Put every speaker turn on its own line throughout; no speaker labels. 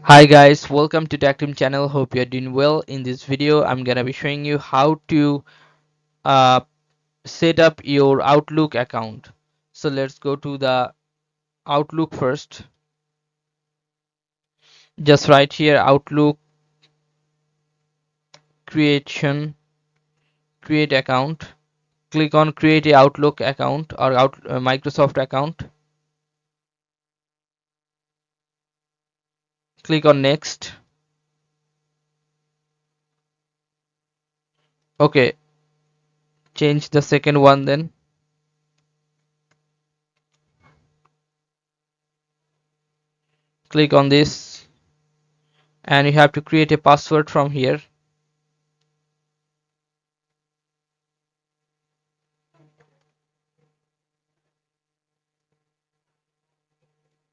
Hi guys, welcome to Tactim channel. Hope you're doing well. In this video I'm gonna be showing you how to uh, set up your Outlook account. So let's go to the Outlook first. Just right here, Outlook creation, create account. Click on create a Outlook account or Microsoft account. Click on next. Okay, change the second one then. Click on this and you have to create a password from here.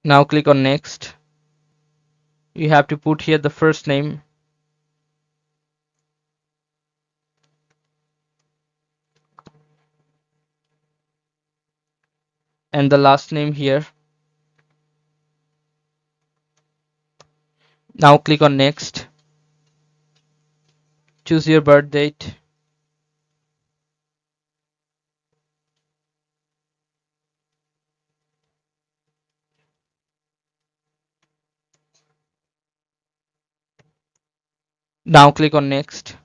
Now click on next. You have to put here the first name and the last name here. Now click on next. Choose your birth date. Now click on next.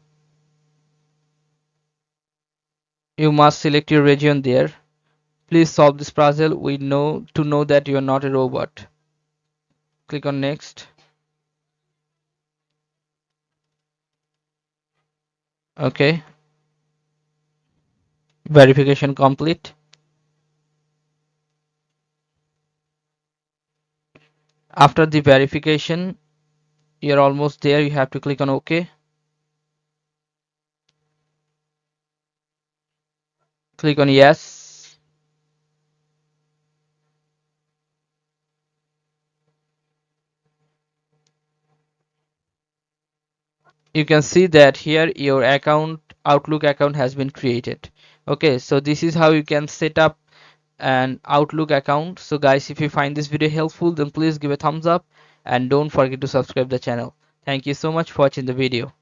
You must select your region there. Please solve this puzzle. We know to know that you are not a robot. Click on next. Okay. Verification complete. After the verification, you're almost there. You have to click on OK. Click on yes. You can see that here your account, Outlook account has been created. Okay, so this is how you can set up an Outlook account. So guys, if you find this video helpful, then please give a thumbs up and don't forget to subscribe the channel. Thank you so much for watching the video.